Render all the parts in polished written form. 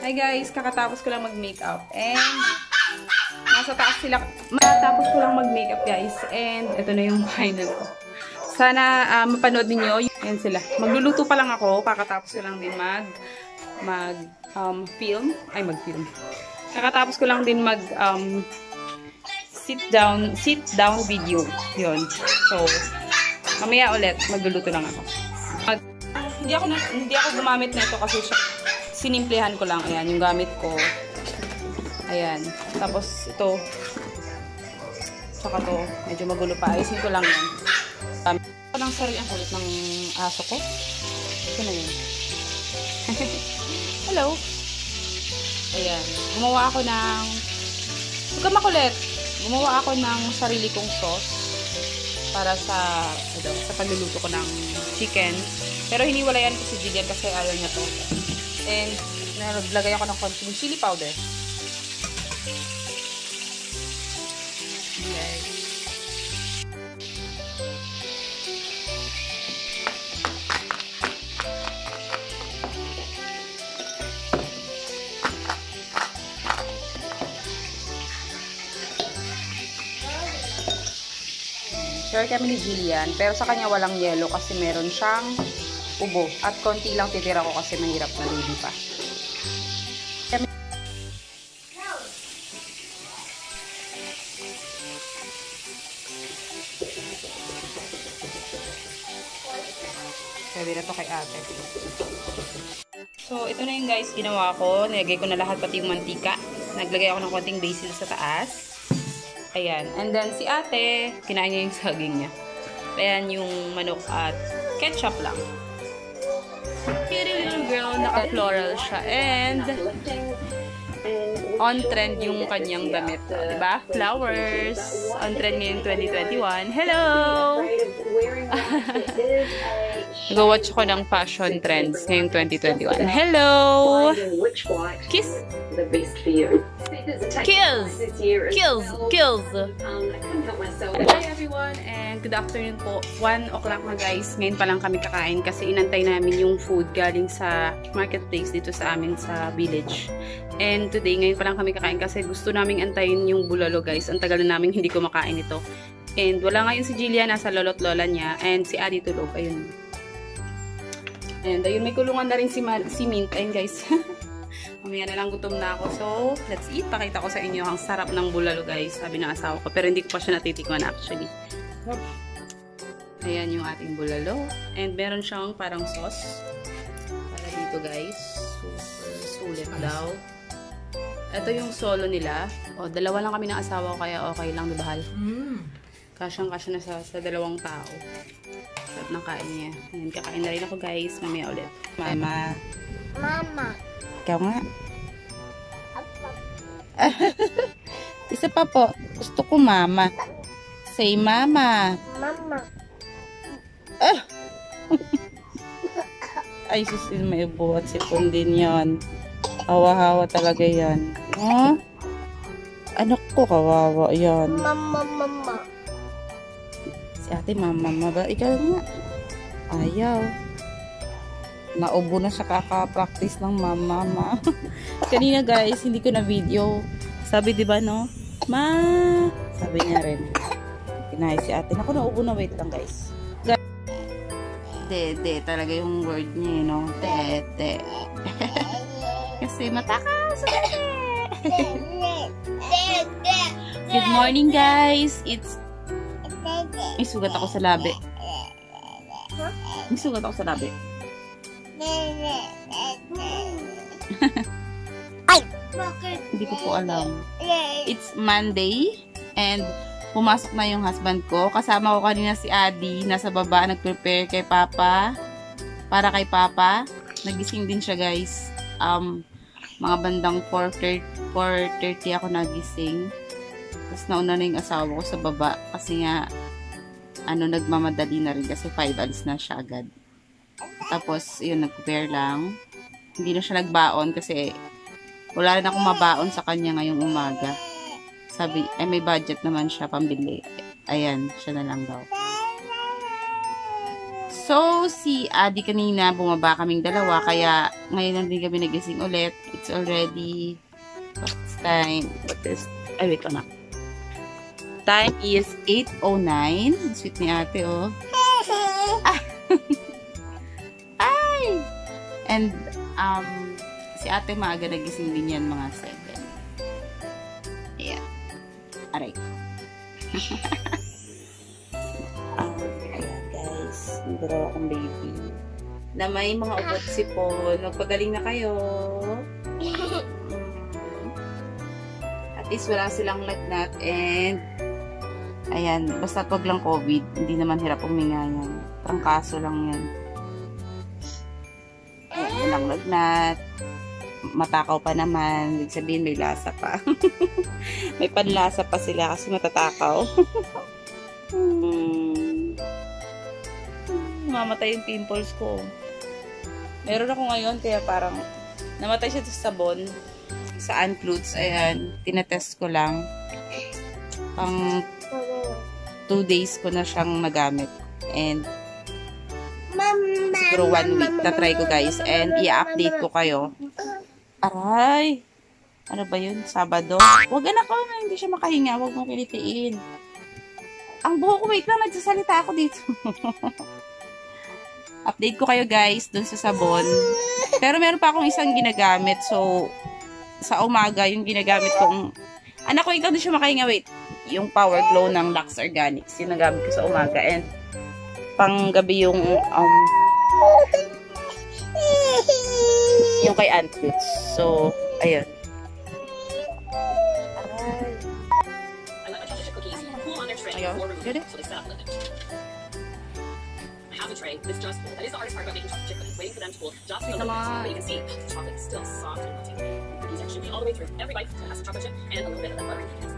Hi guys, kakatapos ko lang mag-makeup and nasa taas sila. Matapos ko lang mag-makeup guys and ito na yung final ko. Sana mapanood niyo. Ayan sila. Magluluto pa lang ako. Kakatapos ko lang din mag-film. Kakatapos ko lang din sit down video. Yun. So, mamaya ulit magluluto lang ako. Hindi ako gumamit nito kasi sinimplehan ko lang. Ayan, yung gamit ko. Ayan. Tapos, ito. Tsaka to. Medyo magulo pa. Ayusin ko lang yan. Gamit ko ng sarili. Ang kulit ng aso ko. Ito na yun. Hello. Ayan. Gumawa ako ng... Huwag ka makulit. Gumawa ako ng sarili kong sauce para sa pagluluto ko ng chicken. Pero hiniwalayan ko si Jillian kasi ayaw niya to. And naglagay ako ng konting chili powder. Okay. Share kami ni Jillian, pero sa kanya walang yelo kasi meron siyang ubo. At konti lang titira ko kasi mahirap na baby pa. Sabi na to kay ate. So, ito na yung guys, ginawa ko. Nilagay ko na lahat pati yung mantika. Naglagay ako ng konting basil sa taas. Ayan. And then, si ate, kinain niya yung saging niya. Ayan yung manok at ketchup lang. Pretty little girl, naka-floral siya. And, on trend yung kanyang damit. Diba? Flowers. On trend ngayon 2021. Hello! Nag-watch ko ng fashion trends ngayong 2021. Hello! Kiss! Kills! Kills! Kills! Hi everyone and good afternoon po. 1 o'clock na guys. Ngayon pa lang kami kakain kasi inantay namin yung food galing sa marketplace dito sa amin sa village. And today, ngayon pa lang kami kakain kasi gusto naming antayin yung bulalo guys. Ang tagal na namin hindi kumakain ito. And wala ngayon si Jillian, nasa lolo't lola niya. And si Adi tulog. Ayun. And ayun, may kulungan na rin si Mint. Ayun guys. Mamaya na lang gutom na ako. So, let's eat. Pakita ko sa inyo ang sarap ng bulalo guys. Sabi ng asawa ko. Pero hindi ko pa siya natitikman actually. Ayan yung ating bulalo. And meron siyang parang sauce. Para dito guys. Super sulit daw. Ito yung solo nila. O, dalawa lang kami ng asawa ko kaya okay lang, dibahal. Kasyang-kasya na sa dalawang tao. Sarap ng kain niya. Ayan, kakain na rin ako guys. Mamaya ulit. Mama. Mama. Ikaw nga. Isa pa po. Gusto ko mama. Say mama. Mama. Ay, susin may buhat sipon din yon. Hawa-hawa talaga yan. Oh? Anak ko, kawawa yan. Mama, mama. Si ate, mama ba? Ikaw nga. Ayaw. Naubo na siya kaka-practice ng mama. Kanina guys, hindi ko na video. Sabi diba no? Ma! Sabi niya rin. Kinahay si ate. Naku, naubo na. Wait lang guys. Dede talaga yung word niya, no? Dede. Kasi matakas. Good morning guys. May sugat ako sa labi. May sugat ako sa labi. Ay! Bakit? Hindi ko po alam. It's Monday and pumasok na yung husband ko. Kasama ko kanina si Adi. Nasa baba, nag-prepare kay Papa. Para kay Papa. Nagising din siya guys. Mga bandang 4:30 ako nagising. Tapos nauna na yung asawa ko sa baba. Kasi nga, nagmamadali na rin. Kasi 5 alis na siya agad. Tapos, yun, nag-prepare lang. Hindi na siya nagbaon kasi wala rin akong mabaon sa kanya ngayong umaga. Sabi, may budget naman siya pambili. Ayan, siya na lang daw. So, si Adi kanina, bumaba kaming dalawa, kaya ngayon lang din kami nagising ulit. It's already, what's time? What is, ay wait lang. Time is 8:09. Sweet ni ate, oh. Ah. Ay! And, si ate maaga nagising din yan, mga 7. Ayan. Aray. Ayan, guys. May dalawa akong baby. Na may mga ugot sipon. Magpagaling na kayo. At least wala silang lagnat. And, ayan. Basta wag lang COVID. Hindi naman hirap huminga yan. Trangkaso lang yan. Ayan, walang lagnat. Matakaw pa naman. Ibig sabihin, may lasa pa. May panlasa pa sila kasi matatakaw. Mamatay yung pimples ko. Meron ako ngayon, kaya parang namatay siya sa sabon. Sa Anklutz. Ayan. Tinetest ko lang. Pang 2 days ko na siyang nagamit. And siguro 1 week. Na-try ko, guys. And i-update ko kayo. Aray! Ano ba yun? Sabado? Huwag anak ko na hindi siya makahinga. Huwag mong pilitiin. Ang buho ko, wait lang. Nagsasalita ako dito. Update ko kayo, guys, dun sa sabon. Pero meron pa akong isang ginagamit. So, sa umaga, yung ginagamit kong... Anak ko, ikaw din siya makahinga. Wait. Yung Power Glow ng Lux Organics. Yung nagamit ko sa umaga. And, pang gabi yung... yung kay Anklutz. So, ayun. Ayun. Get it? Have a tray. This just that is the hardest part about making chocolate chip cookies. Waiting for them to cool. Just feel the but you can see the chocolate still soft and melting. The cookies are chewy all the way through. Every bite has some chocolate chip and a little bit of that buttery goodness.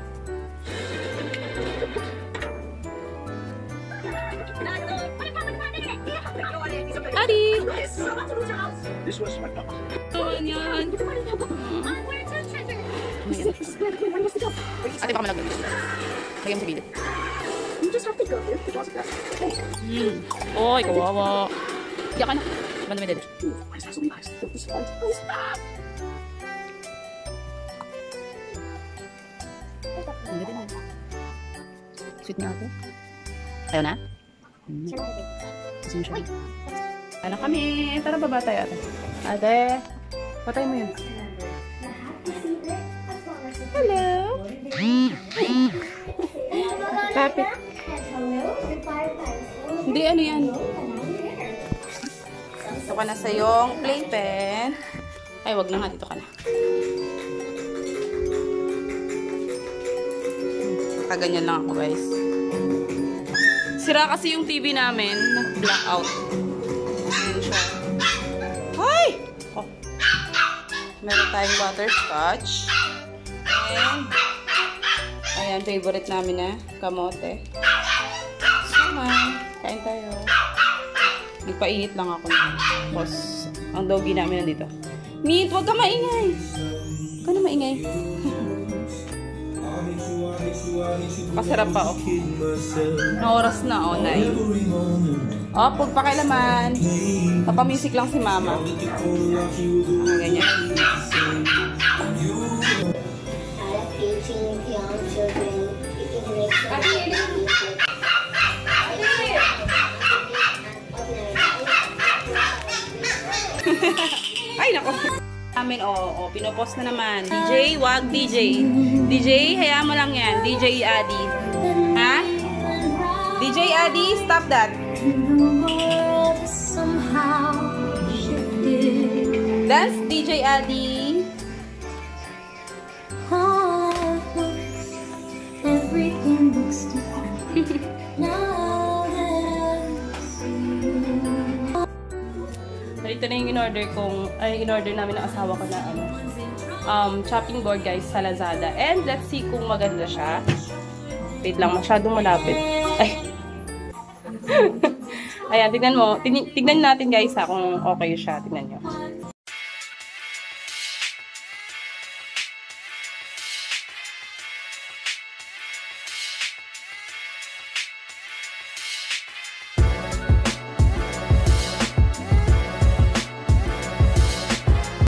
Adi! This was my dog. Yan. Ate, baka malaglag. Lagyan mo sa gilid. You just have to go through the jaws of that. Oy, kawawa. Iyak ka na. Banda may dede. Why is that so nice? This is fun. Ang dede na. Sweet niya ako. Ayaw na? Gusto mo siya. Ano kami? Tara, baba tayo ate. Ate, patay mo yun. Hello. Kapit. Hindi, ano yan? Ito ka na sa yung playpen. Ay, wag na nga. Dito ka na. Kaganyan lang ako, guys. Sira kasi yung TV namin. Nag-blackout. Ayan siya. Ay! Oh. Meron tayong butterscotch. And, ayan, favorite namin na kamote. Sama, kain tayo. Nagpainit lang ako. Tapos, ang doggy namin nandito. Meat, huwag ka maingay. Huwag ka na maingay. Pasarap pa, oh. Na oras na, oh, 9. Oh, pagpakilaman. Papamusik lang si mama. Ganyan. Ay, nako. Amin, pinopost na naman. DJ, wag DJ. DJ, hayaan mo lang yan. DJ Adi. Ha? DJ Adi, stop that. Dance, DJ Adi. Everything looks different now that Ito na yung in-order namin ng asawa ko na chopping board, guys, sa Lazada. And let's see kung maganda siya. Wait lang, masyadong malapit. Ay. Ayan, tignan mo. Tignan natin, guys, kung okay siya. Tignan nyo.